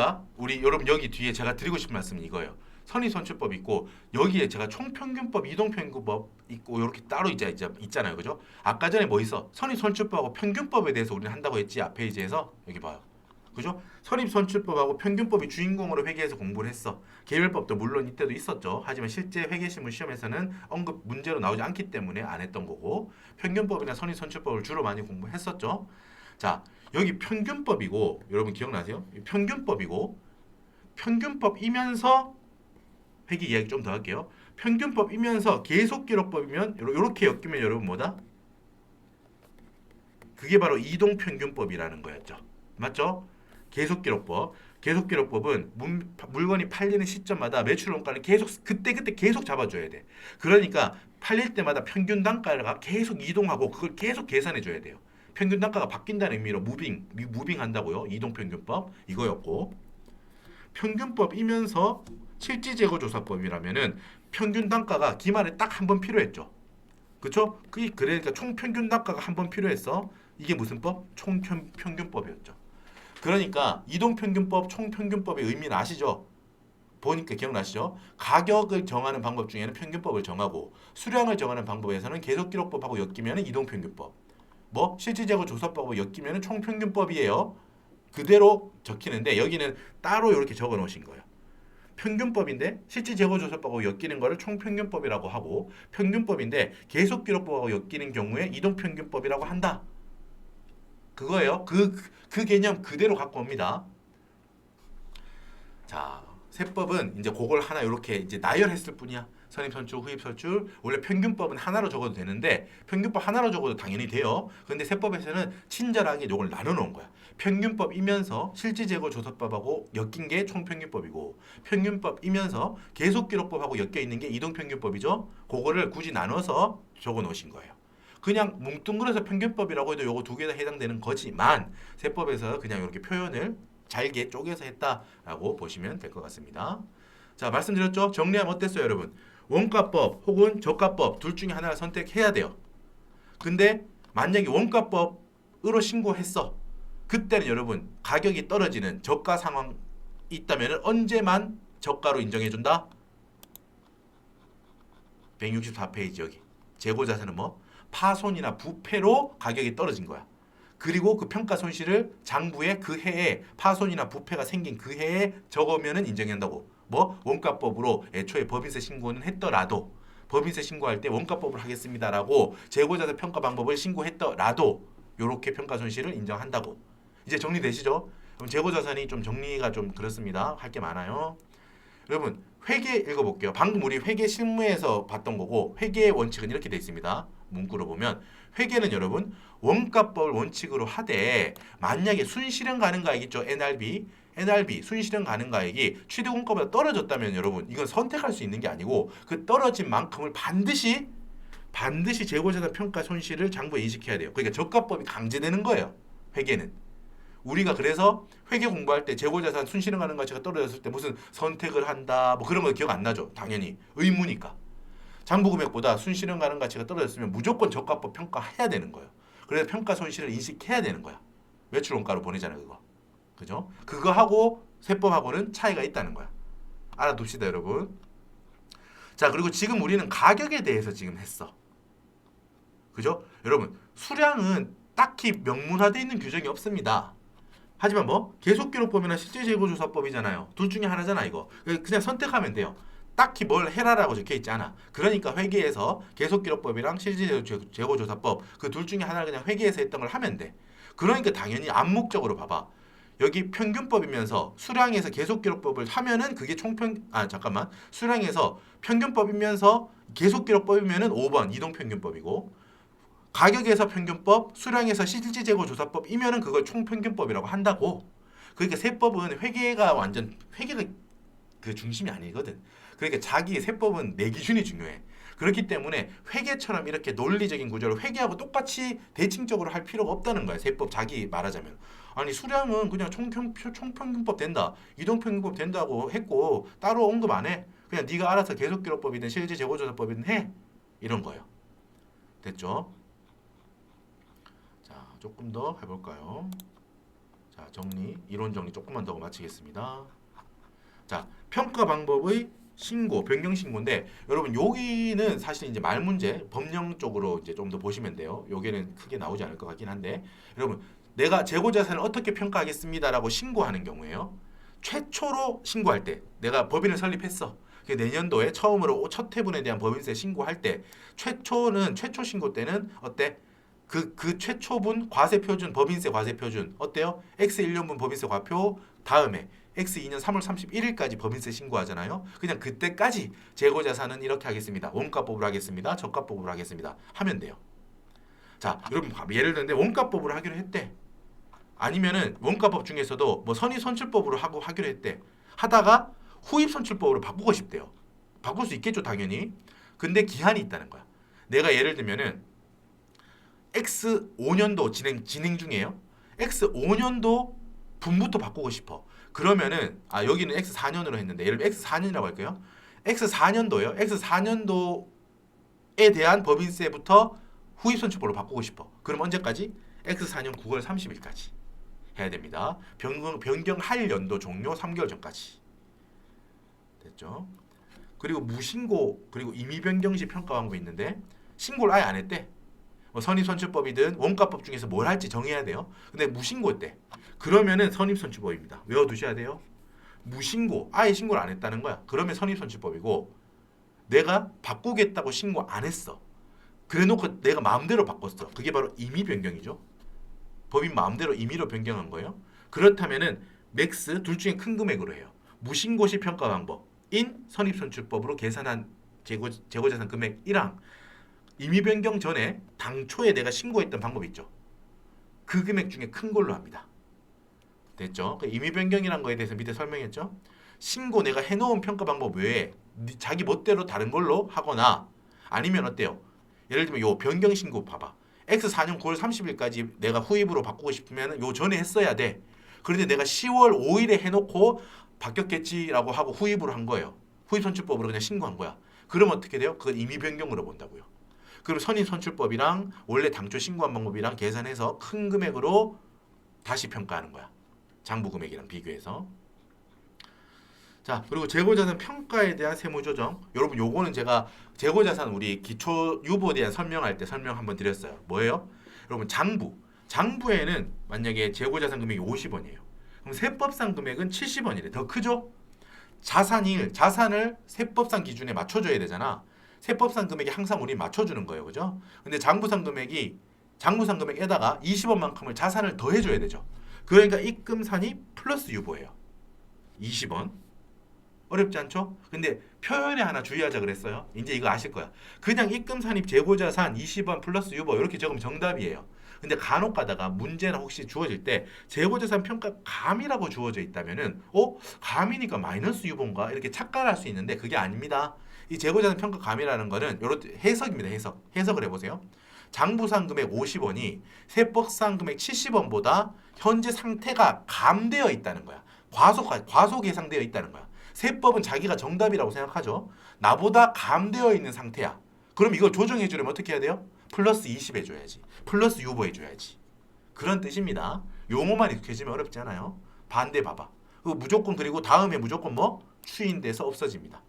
Speaker 1: 여러분 여기 뒤에 제가 드리고 싶은 말씀은 이거예요. 선입선출법 있고 여기에 제가 총평균법, 이동평균법 있고 이렇게 따로 있잖아요, 그죠? 아까 전에 뭐 있어? 선입선출법하고 평균법에 대해서 우리는 한다고 했지 앞 페이지에서 여기 봐요, 그죠? 선입선출법하고 평균법이 주인공으로 회계에서 공부를 했어. 개별법도 물론 이때도 있었죠. 하지만 실제 회계신문 시험에서는 언급 문제로 나오지 않기 때문에 안 했던 거고 평균법이나 선입선출법을 주로 많이 공부했었죠. 자, 여기 평균법이고 여러분 기억나세요? 평균법이고 평균법이면서 회계 이야기 좀 더 할게요. 평균법이면서 계속기록법이면 이렇게 엮이면 여러분 뭐다? 그게 바로 이동평균법이라는 거였죠. 맞죠? 계속기록법은 물건이 팔리는 시점마다 매출 원가를 계속 그때 계속 잡아줘야 돼. 그러니까 팔릴 때마다 평균 단가가 계속 이동하고 그걸 계속 계산해 줘야 돼요. 평균 단가가 바뀐다는 의미로 무빙한다고요. 이동평균법 이거였고 평균법이면서 실질재고조사법이라면은 평균 단가가 기말에 딱 한 번 필요했죠. 그렇죠? 그러니까 총평균 단가가 한 번 필요했어. 이게 무슨 법? 총평균법이었죠. 그러니까 이동평균법, 총평균법의 의미는 아시죠? 보니까 기억나시죠? 가격을 정하는 방법 중에는 평균법을 정하고 수량을 정하는 방법에서는 계속기록법하고 엮이면 이동평균법, 뭐 실질재고조사법하고 엮이면 총평균법이에요. 그대로 적히는데 여기는 따로 이렇게 적어 놓으신 거예요. 평균법인데 실질재고조사법하고 엮이는 거를 총평균법이라고 하고 평균법인데 계속기록법하고 엮이는 경우에 이동평균법이라고 한다. 그거예요. 그 개념 그대로 갖고 옵니다. 자, 세법은 이제 그걸 하나 이렇게 이제 나열했을 뿐이야. 선입선출, 후입선출. 원래 평균법은 하나로 적어도 되는데 평균법 하나로 적어도 당연히 돼요. 근데 세법에서는 친절하게 이걸 나눠 놓은 거야. 평균법이면서 실질재고조사법하고 엮인 게 총평균법이고 평균법이면서 계속기록법하고 엮여 있는 게 이동평균법이죠. 그거를 굳이 나눠서 적어 놓으신 거예요. 그냥 뭉뚱그려서 평균법이라고 해도 요거 두 개 다 해당되는 거지만 세법에서 그냥 이렇게 표현을 잘게 쪼개서 했다라고 보시면 될 것 같습니다. 자, 말씀드렸죠? 정리하면 어땠어요, 여러분? 원가법 혹은 저가법 둘 중에 하나를 선택해야 돼요. 근데 만약에 원가법으로 신고했어. 그때는 여러분 가격이 떨어지는 저가 상황이 있다면 언제만 저가로 인정해준다? 164페이지 여기. 재고자산은 뭐? 파손이나 부패로 가격이 떨어진 거야. 그리고 그 평가 손실을 장부에 그 해에 파손이나 부패가 생긴 그 해에 적으면은 인정한다고. 뭐 원가법으로 애초에 법인세 신고는 했더라도 법인세 신고할 때 원가법을 하겠습니다라고 재고자산 평가 방법을 신고했더라도 이렇게 평가 손실을 인정한다고. 이제 정리되시죠? 그럼 재고자산이 좀 정리가 좀 그렇습니다. 할 게 많아요. 여러분 회계 읽어볼게요. 방금 우리 회계 실무에서 봤던 거고 회계의 원칙은 이렇게 돼 있습니다. 문구로 보면 회계는 여러분 원가법을 원칙으로 하되 만약에 순실현 가능가액 있죠. NRB 순실현 가능가액이 취득원가보다 떨어졌다면 여러분 이건 선택할 수 있는 게 아니고 그 떨어진 만큼을 반드시 재고자산 평가 손실을 장부에 인식해야 돼요. 그러니까 저가법이 강제되는 거예요. 회계는. 우리가 그래서 회계 공부할 때 재고자산 순실현 가능가치가 떨어졌을 때 무슨 선택을 한다 뭐 그런 거 기억 안 나죠. 당연히 의무니까. 장부금액보다 순실현 가능가치가 떨어졌으면 무조건 저가법 평가해야 되는 거예요. 그래서 평가 손실을 인식해야 되는 거야. 매출원가로 보내잖아요, 그거. 그죠? 그거 하고 세법하고는 차이가 있다는 거야. 알아둡시다, 여러분. 자, 그리고 지금 우리는 가격에 대해서 지금 했어. 그죠? 여러분, 수량은 딱히 명문화되어 있는 규정이 없습니다. 하지만 뭐 계속기록법이나 실질재고조사법이잖아요. 둘 중에 하나잖아, 이거. 그냥 선택하면 돼요. 딱히 뭘 해라라고 적혀 있지 않아. 그러니까 회계에서 계속기록법이랑 실질재고조사법 그 둘 중에 하나를 그냥 회계에서 했던 걸 하면 돼. 그러니까 당연히 암묵적으로 봐봐. 여기 평균법이면서 수량에서 계속기록법을 하면은 그게 수량에서 평균법이면서 계속기록법이면은 5번 이동평균법이고 가격에서 평균법, 수량에서 실질재고조사법이면은 그걸 총평균법이라고 한다고. 그러니까 세법은 회계가 그 중심이 아니거든. 그러니까 자기 세법은 내 기준이 중요해. 그렇기 때문에 회계처럼 이렇게 논리적인 구조를 회계하고 똑같이 대칭적으로 할 필요가 없다는 거야. 세법 자기 말하자면. 아니 수량은 그냥 총평균법 된다. 이동평균법 된다고 했고 따로 언급 안 해. 그냥 네가 알아서 계속기록법이든 실질재고조사법이든 해. 이런 거예요. 됐죠? 자, 조금 더 해볼까요? 자, 이론 정리 조금만 더 마치겠습니다. 자, 평가 방법의 신고, 변경 신고인데 여러분 여기는 사실 이제 말 문제, 법령 쪽으로 이제 좀 더 보시면 돼요. 여기는 크게 나오지 않을 것 같긴 한데 여러분 내가 재고 자산을 어떻게 평가하겠습니다라고 신고하는 경우에요. 최초로 신고할 때 내가 법인을 설립했어. 내년도에 처음으로 첫 해분에 대한 법인세 신고할 때 최초 신고 때는 어때? 그 최초분 과세표준 법인세 과세표준 어때요? X1년분 법인세 과표 다음에 X2년 3월 31일까지 법인세 신고하잖아요. 그냥 그때까지 재고자산은 이렇게 하겠습니다. 원가법으로 하겠습니다. 저가법으로 하겠습니다. 하면 돼요. 자, 여러분 예를 들는데 원가법으로 하기로 했대. 아니면은 원가법 중에서도 뭐 선입선출법으로 하기로 했대. 하다가 후입선출법으로 바꾸고 싶대요. 바꿀 수 있겠죠, 당연히. 근데 기한이 있다는 거야. 내가 예를 들면은 X 5년도 진행 중이에요. X 5년도 분부터 바꾸고 싶어. 그러면은 여기는 X 4년으로 했는데 예를 들면 X 4년이라고 할게요. X 4년도요. X 4년도에 대한 법인세부터 후입선출법으로 바꾸고 싶어. 그럼 언제까지? X 4년 9월 30일까지 해야 됩니다. 변경할 연도 종료 3개월 전까지. 됐죠? 그리고 무신고 그리고 임의 변경 시 평가 방법이 있는데 신고를 아예 안 했대. 뭐 선입선출법이든 원가법 중에서 뭘 할지 정해야 돼요. 근데 무신고 때 그러면은 선입선출법입니다. 외워두셔야 돼요. 무신고, 아예 신고를 안 했다는 거야. 그러면 선입선출법이고 내가 바꾸겠다고 신고 안 했어. 그래놓고 내가 마음대로 바꿨어. 그게 바로 임의 변경이죠. 법인 마음대로 임의로 변경한 거예요. 그렇다면은 맥스 둘 중에 큰 금액으로 해요. 무신고 시 평가 방법인 선입선출법으로 계산한 재고자산 금액 1항 임의 변경 전에 당초에 내가 신고했던 방법 있죠. 그 금액 중에 큰 걸로 합니다. 됐죠? 임의 변경이란 거에 대해서 밑에 설명했죠. 신고 내가 해놓은 평가 방법 외에 자기 멋대로 다른 걸로 하거나 아니면 어때요? 예를 들면 요 변경 신고 봐봐. X4년 9월 30일까지 내가 후입으로 바꾸고 싶으면 요 전에 했어야 돼. 그런데 내가 10월 5일에 해놓고 바뀌었겠지라고 하고 후입으로 한 거예요. 후입선출법으로 그냥 신고한 거야. 그럼 어떻게 돼요? 그건 임의 변경으로 본다고요. 그럼 선입선출법이랑 원래 당초 신고한 방법이랑 계산해서 큰 금액으로 다시 평가하는 거야. 장부 금액이랑 비교해서. 자, 그리고 재고자산 평가에 대한 세무조정. 여러분 요거는 제가 재고자산 우리 기초 유보에 대한 설명할 때 설명 한번 드렸어요. 뭐예요? 여러분 장부에는 만약에 재고자산 금액이 50원이에요. 그럼 세법상 금액은 70원이래. 더 크죠? 자산을 세법상 기준에 맞춰줘야 되잖아. 세법상 금액이 항상 우리 맞춰주는 거예요. 그죠? 근데 장부상 금액에다가 20원만큼을 자산을 더해줘야 되죠. 그러니까 입금산이 플러스 유보예요. 20원. 어렵지 않죠? 근데 표현에 하나 주의하자 그랬어요. 이제 이거 아실 거야. 그냥 입금산입 재고자산 20원 플러스 유보 이렇게 적으면 정답이에요. 근데 간혹 가다가 문제나 혹시 주어질 때 재고자산 평가 감이라고 주어져 있다면은 감이니까 마이너스 유보인가 이렇게 착각할 수 있는데 그게 아닙니다. 이 재고자산 평가 감이라는 거는 요런 해석입니다. 해석을 해보세요. 장부상 금액 50원이 세법상 금액 70원보다 현재 상태가 감되어 있다는 거야. 과소 계상되어 있다는 거야. 세법은 자기가 정답이라고 생각하죠. 나보다 감되어 있는 상태야. 그럼 이걸 조정해 주려면 어떻게 해야 돼요? 플러스 20 해줘야지. 플러스 유보 해줘야지. 그런 뜻입니다. 용어만 익숙해지면 어렵지 않아요. 반대 봐봐. 무조건 그리고 다음에 무조건 추인돼서 없어집니다.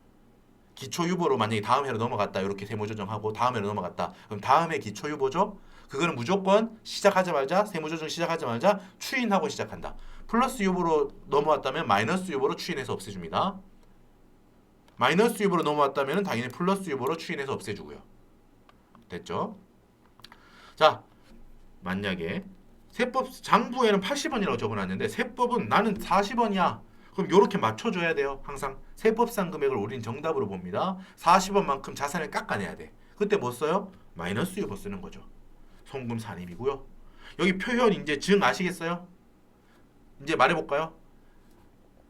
Speaker 1: 기초유보로 만약에 다음 해로 넘어갔다 이렇게 세무조정하고 다음 해로 넘어갔다 그럼 다음 해 기초유보죠. 그거는 무조건 시작하자마자 세무조정 시작하자마자 추인하고 시작한다. 플러스 유보로 넘어왔다면 마이너스 유보로 추인해서 없애줍니다. 마이너스 유보로 넘어왔다면 당연히 플러스 유보로 추인해서 없애주고요. 됐죠? 자, 만약에 세법 장부에는 80원이라고 적어놨는데 세법은 나는 40원이야. 그럼 이렇게 맞춰줘야 돼요. 항상 세법상 금액을 우리는 정답으로 봅니다. 40원만큼 자산을 깎아내야 돼. 그때 뭐 써요? 마이너스 유보 쓰는 거죠. 송금 산입이고요. 여기 표현 이제 증 아시겠어요? 이제 말해볼까요?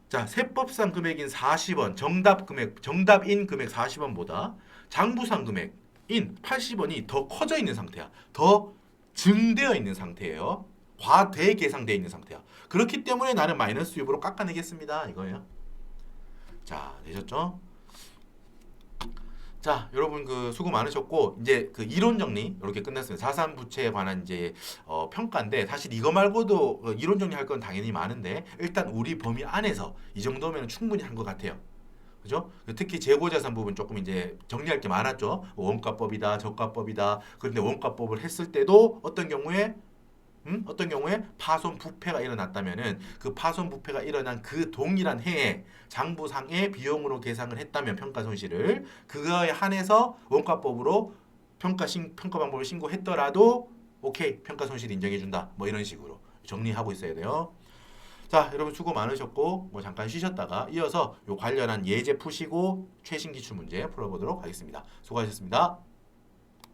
Speaker 1: 자, 세법상 금액인 40원 정답인 금액 40원보다 장부상 금액인 80원이 더 커져 있는 상태야. 더 증되어 있는 상태예요. 과대 계상되어 있는 상태야. 그렇기 때문에 나는 마이너스 유보로 깎아내겠습니다. 이거예요. 자, 되셨죠? 자, 여러분 수고 많으셨고 이제 이론 정리 이렇게 끝났습니다. 자산 부채에 관한 이제 평가인데 사실 이거 말고도 이론 정리할 건 당연히 많은데 일단 우리 범위 안에서 이 정도면 충분히 한 것 같아요. 그죠? 특히 재고자산 부분 조금 이제 정리할 게 많았죠. 원가법이다, 저가법이다. 그런데 원가법을 했을 때도 어떤 경우에 파손 부패가 일어났다면은 그 파손 부패가 일어난 그 동일한 해에 장부상의 비용으로 계산을 했다면 평가 손실을 그거에 한해서 원가법으로 평가 방법을 신고했더라도 오케이 평가 손실 인정해준다 뭐 이런 식으로 정리하고 있어야 돼요. 자, 여러분 수고 많으셨고 잠깐 쉬셨다가 이어서 요 관련한 예제 푸시고 최신 기출 문제 풀어보도록 하겠습니다. 수고하셨습니다.